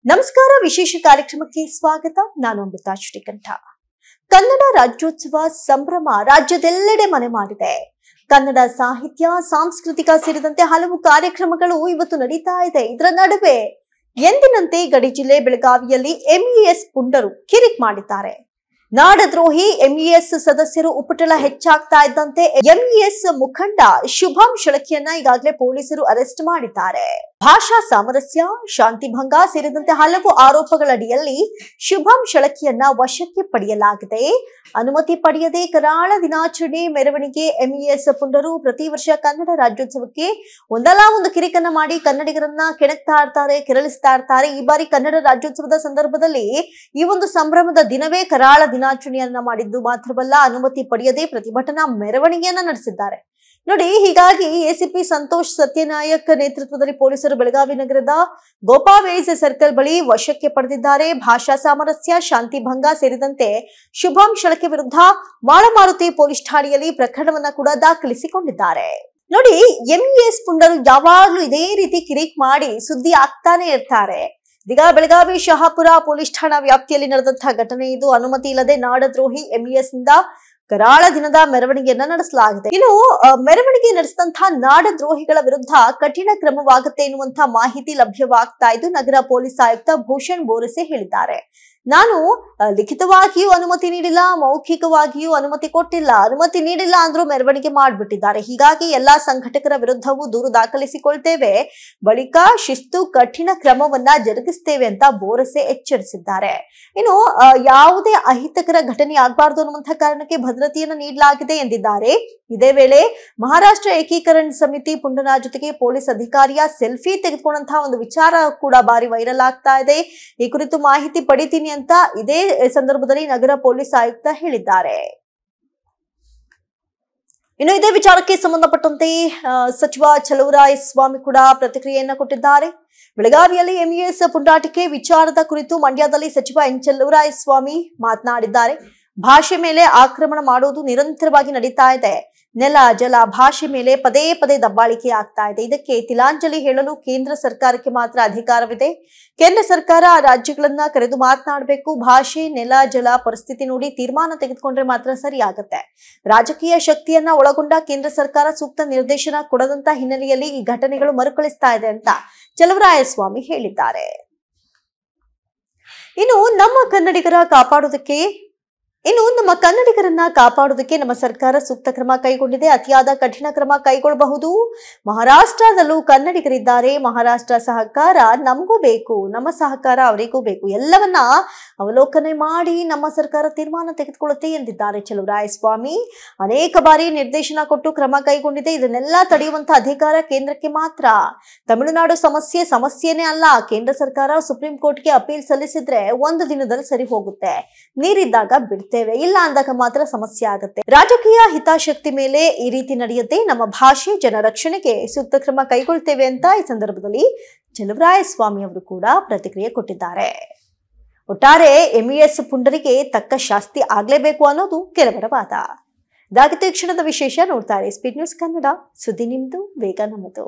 ನಮಸ್ಕಾರ. ವಿಶೇಷ ಕಾರ್ಯಕ್ರಮಕ್ಕೆ ಸ್ವಾಗತ. ನಾನು ಅಮೃತ ಶ್ರೀಕಂಠ. ಕನ್ನಡ ರಾಜ್ಯೋತ್ಸವ ಸಂಭ್ರಮ ರಾಜ್ಯದೆಲ್ಲೆಡೆ ಮನೆ ಮಾಡಿದೆ. ಕನ್ನಡ ಸಾಹಿತ್ಯ, ಸಾಂಸ್ಕೃತಿಕ ಸೇರಿದಂತೆ ಹಲವು ಕಾರ್ಯಕ್ರಮಗಳು ಇವತ್ತು ನಡೀತಾ ಇದೆ. ಇದರ ನಡುವೆ ಎಂದಿನಂತೆ ಗಡಿ ಜಿಲ್ಲೆ ಬೆಳಗಾವಿಯಲ್ಲಿ ಎಂಇಎಸ್ ಪುಂಡರು ಕಿರಿಕ್ ಮಾಡಿದ್ದಾರೆ. ನಾಡದ್ರೋಹಿ ಎಂಇಎಸ್ ಸದಸ್ಯರು ಉಪಟಳ ಹೆಚ್ಚಾಗ್ತಾ ಇದ್ದಂತೆ ಎಂಇಎಸ್ ಮುಖಂಡ ಶುಭಂ ಶೆಳಕೆಯನ್ನ ಈಗಾಗಲೇ ಪೊಲೀಸರು ಅರೆಸ್ಟ್ ಮಾಡಿದ್ದಾರೆ. ಭಾಷಾ ಸಾಮರಸ್ಯ, ಶಾಂತಿ ಭಂಗ ಸೇರಿದಂತೆ ಹಲವು ಆರೋಪಗಳಡಿಯಲ್ಲಿ ಶುಭಂ ಶೆಳಕೆಯನ್ನ ವಶಕ್ಕೆ ಪಡೆಯಲಾಗಿದೆ. ಅನುಮತಿ ಪಡೆಯದೆ ಕರಾಳ ದಿನಾಚರಣೆ ಮೆರವಣಿಗೆ ಎಂಇಎಸ್ ಪುಂಡರು ಪ್ರತಿ ವರ್ಷ ಕನ್ನಡ ರಾಜ್ಯೋತ್ಸವಕ್ಕೆ ಒಂದಲ್ಲ ಒಂದು ಕಿರಿಕನ್ನ ಮಾಡಿ ಕನ್ನಡಿಗರನ್ನ ಕೆಣಕ್ತಾ ಇರ್ತಾರೆ, ಕೆರಳಿಸ್ತಾ ಇರ್ತಾರೆ. ಈ ಬಾರಿ ಕನ್ನಡ ರಾಜ್ಯೋತ್ಸವದ ಸಂದರ್ಭದಲ್ಲಿ ಈ ಒಂದು ಸಂಭ್ರಮದ ದಿನವೇ ಕರಾಳ ದಿನಾಚರಣೆಯನ್ನ ಮಾಡಿದ್ದು ಮಾತ್ರವಲ್ಲ, ಅನುಮತಿ ಪಡೆಯದೆ ಪ್ರತಿಭಟನಾ ಮೆರವಣಿಗೆಯನ್ನ ನಡೆಸಿದ್ದಾರೆ. ನೋಡಿ, ಹೀಗಾಗಿ ಎಸಿಪಿ ಸಂತೋಷ್ ಸತ್ಯನಾಯಕ್ ನೇತೃತ್ವದಲ್ಲಿ ಪೊಲೀಸರು ಬೆಳಗಾವಿ ನಗರದ ಗೋಪಾವೇಸ್ ಸರ್ಕಲ್ ಬಳಿ ವಶಕ್ಕೆ ಪಡೆದಿದ್ದಾರೆ. ಭಾಷಾ ಸಾಮರಸ್ಯ, ಶಾಂತಿ ಭಂಗ ಸೇರಿದಂತೆ ಶುಭಂ ಶೆಳಕೆ ವಿರುದ್ಧ ಮಾಳಮಾರುತಿ ಪೊಲೀಸ್ ಠಾಣೆಯಲ್ಲಿ ಪ್ರಕರಣವನ್ನ ಕೂಡ ದಾಖಲಿಸಿಕೊಂಡಿದ್ದಾರೆ. ನೋಡಿ, ಎಂಇಎಸ್ ಪುಂಡರು ಯಾವಾಗ್ಲೂ ಇದೇ ರೀತಿ ಕಿರಿಕ್ ಮಾಡಿ ಸುದ್ದಿ ಆಗ್ತಾನೆ ಇರ್ತಾರೆ. ಇದೀಗ ಬೆಳಗಾವಿ ಶಹಾಪುರ ಪೊಲೀಸ್ ಠಾಣಾ ವ್ಯಾಪ್ತಿಯಲ್ಲಿ ನಡೆದಂತಹ ಘಟನೆ ಇದು. ಅನುಮತಿ ಇಲ್ಲದೆ ನಾಡದ್ರೋಹಿ ಎಂಇಎಸ್ ನಿಂದ ಕರಾಳ ದಿನದ ಮೆರವಣಿಗೆಯನ್ನ ನಡೆಸಲಾಗಿದೆ. ಇನ್ನು ಮೆರವಣಿಗೆ ನಡೆಸಿದಂತಹ ನಾಡದ್ರೋಹಿಗಳ ವಿರುದ್ಧ ಕಠಿಣ ಕ್ರಮವಾಗುತ್ತೆ ಎನ್ನುವಂತಹ ಮಾಹಿತಿ ಲಭ್ಯವಾಗ್ತಾ ಇದ್ದು ನಗರ ಪೊಲೀಸ್ ಆಯುಕ್ತ ಭೂಷಣ್ ಬೋರಸೆ ಹೇಳಿದ್ದಾರೆ. ನಾನು ಲಿಖಿತವಾಗಿಯೂ ಅನುಮತಿ ನೀಡಿಲ್ಲ, ಮೌಖಿಕವಾಗಿಯೂ ಅನುಮತಿ ಕೊಟ್ಟಿಲ್ಲ. ಅನುಮತಿ ನೀಡಿಲ್ಲ ಅಂದ್ರೂ ಮೆರವಣಿಗೆ ಮಾಡಿಬಿಟ್ಟಿದ್ದಾರೆ. ಹೀಗಾಗಿ ಎಲ್ಲಾ ಸಂಘಟಕರ ವಿರುದ್ಧವೂ ದೂರು ದಾಖಲಿಸಿಕೊಳ್ತೇವೆ, ಬಳಿಕ ಶಿಸ್ತು ಕಠಿಣ ಕ್ರಮವನ್ನ ಜರುಗಿಸ್ತೇವೆ ಅಂತ ಬೋರಸೆ ಎಚ್ಚರಿಸಿದ್ದಾರೆ. ಇನ್ನು ಯಾವುದೇ ಅಹಿತಕರ ಘಟನೆ ಆಗಬಾರದು ಅನ್ನುವಂತಹ ಕಾರಣಕ್ಕೆ ಭದ್ರತೆಯನ್ನು ನೀಡಲಾಗಿದೆ ಎಂದಿದ್ದಾರೆ. ಇದೇ ವೇಳೆ ಮಹಾರಾಷ್ಟ್ರ ಏಕೀಕರಣ ಸಮಿತಿ ಪುಂಡನ ಜೊತೆಗೆ ಪೊಲೀಸ್ ಅಧಿಕಾರಿಯ ಸೆಲ್ಫಿ ತೆಗೆದುಕೊಂಡಂತಹ ಒಂದು ವಿಚಾರ ಕೂಡ ಬಾರಿ ವೈರಲ್ ಆಗ್ತಾ ಇದೆ. ಈ ಕುರಿತು ಮಾಹಿತಿ ಪಡಿತೀನಿ ಅಂತ ಇದೇ ಸಂದರ್ಭದಲ್ಲಿ ನಗರ ಪೊಲೀಸ್ ಆಯುಕ್ತ ಹೇಳಿದ್ದಾರೆ. ಇನ್ನು ಇದೇ ವಿಚಾರಕ್ಕೆ ಸಂಬಂಧಪಟ್ಟಂತೆ ಸಚಿವ ಚಲುವರಾಯಸ್ವಾಮಿ ಕೂಡ ಪ್ರತಿಕ್ರಿಯೆಯನ್ನ ಕೊಟ್ಟಿದ್ದಾರೆ. ಬೆಳಗಾವಿಯಲ್ಲಿ ಎಂಇಎಸ್ ಪುಂಡಾಟಿಕೆ ವಿಚಾರದ ಕುರಿತು ಮಂಡ್ಯದಲ್ಲಿ ಸಚಿವ ಎನ್ ಚಲುವರಾಯಸ್ವಾಮಿ ಮಾತನಾಡಿದ್ದಾರೆ. ಭಾಷೆ ಮೇಲೆ ಆಕ್ರಮಣ ಮಾಡುವುದು ನಿರಂತರವಾಗಿ ನಡೀತಾ ಇದೆ. ನೆಲ, ಜಲ, ಭಾಷೆ ಮೇಲೆ ಪದೇ ಪದೇ ದಬ್ಬಾಳಿಕೆ ಆಗ್ತಾ ಇದೆ. ಇದಕ್ಕೆ ತಿಲಾಂಜಲಿ ಹೇಳಲು ಕೇಂದ್ರ ಸರ್ಕಾರಕ್ಕೆ ಮಾತ್ರ ಅಧಿಕಾರವಿದೆ. ಕೇಂದ್ರ ಸರ್ಕಾರ ರಾಜ್ಯಗಳನ್ನ ಕರೆದು ಮಾತನಾಡಬೇಕು. ಭಾಷೆ, ನೆಲ, ಜಲ ಪರಿಸ್ಥಿತಿ ನೋಡಿ ತೀರ್ಮಾನ ತೆಗೆದುಕೊಂಡ್ರೆ ಮಾತ್ರ ಸರಿ ಆಗುತ್ತೆ. ರಾಜಕೀಯ ಶಕ್ತಿಯನ್ನ ಒಳಗೊಂಡ ಕೇಂದ್ರ ಸರ್ಕಾರ ಸೂಕ್ತ ನಿರ್ದೇಶನ ಕೊಡದಂತ ಹಿನ್ನೆಲೆಯಲ್ಲಿ ಈ ಘಟನೆಗಳು ಮರುಕಳಿಸ್ತಾ ಇದೆ ಅಂತ ಚಲುವರಾಯಸ್ವಾಮಿ ಹೇಳಿದ್ದಾರೆ. ಇನ್ನು ನಮ್ಮ ಕನ್ನಡಿಗರನ್ನ ಕಾಪಾಡೋದಕ್ಕೆ ನಮ್ಮ ಸರ್ಕಾರ ಸೂಕ್ತ ಕ್ರಮ ಕೈಗೊಂಡಿದೆ. ಅತಿಯಾದ ಕಠಿಣ ಕ್ರಮ ಕೈಗೊಳ್ಳಬಹುದು. ಮಹಾರಾಷ್ಟ್ರದಲ್ಲೂ ಕನ್ನಡಿಗರಿದ್ದಾರೆ. ಮಹಾರಾಷ್ಟ್ರ ಸಹಕಾರ ನಮಗೂ ಬೇಕು, ನಮ್ಮ ಸಹಕಾರ ಅವರಿಗೂ ಬೇಕು. ಎಲ್ಲವನ್ನ ಅವಲೋಕನೆ ಮಾಡಿ ನಮ್ಮ ಸರ್ಕಾರ ತೀರ್ಮಾನ ತೆಗೆದುಕೊಳ್ಳುತ್ತೆ ಎಂದಿದ್ದಾರೆ ಚಲುವರಾಯಸ್ವಾಮಿ. ಅನೇಕ ಬಾರಿ ನಿರ್ದೇಶನ ಕೊಟ್ಟು ಕ್ರಮ ಕೈಗೊಂಡಿದೆ. ಇದನ್ನೆಲ್ಲ ತಡೆಯುವಂತಹ ಅಧಿಕಾರ ಕೇಂದ್ರಕ್ಕೆ ಮಾತ್ರ. ತಮಿಳುನಾಡು ಸಮಸ್ಯೆನೇ ಅಲ್ಲ. ಕೇಂದ್ರ ಸರ್ಕಾರ ಸುಪ್ರೀಂ ಕೋರ್ಟ್ಗೆ ಅಪೀಲ್ ಸಲ್ಲಿಸಿದ್ರೆ ಒಂದು ದಿನದಲ್ಲಿ ಸರಿ ಹೋಗುತ್ತೆ. ನೀರಿದ್ದಾಗ ಬಿಡ್ತೇವೆ, ಇಲ್ಲ ಅಂದಾಗ ಮಾತ್ರ ಸಮಸ್ಯೆ ಆಗುತ್ತೆ. ರಾಜಕೀಯ ಹಿತಾಸಕ್ತಿ ಮೇಲೆ ಈ ರೀತಿ ನಡೆಯುತ್ತೆ. ನಮ್ಮ ಭಾಷೆ, ಜನ ರಕ್ಷಣೆಗೆ ಸೂಕ್ತ ಕ್ರಮ ಕೈಗೊಳ್ತೇವೆ ಅಂತ ಈ ಸಂದರ್ಭದಲ್ಲಿ ಚಲುವರಾಯಸ್ವಾಮಿ ಅವರು ಕೂಡ ಪ್ರತಿಕ್ರಿಯೆ ಕೊಟ್ಟಿದ್ದಾರೆ. ಒಟ್ಟಾರೆ ಎಂಇಎಸ್ ಪುಂಡರಿಗೆ ತಕ್ಕ ಶಾಸ್ತಿ ಆಗ್ಲೇಬೇಕು ಅನ್ನೋದು ಕೆಲವರ ವಾದ. ಇದಾಗಿತ್ತು ಈ ಕ್ಷಣದ ವಿಶೇಷ. ನೋಡ್ತಾರೆ ಸ್ಪೀಡ್ ನ್ಯೂಸ್ ಕನ್ನಡ. ಸುದ್ದಿ ನಿಮ್ದು, ವೇಗ ನಮ್ಮದು.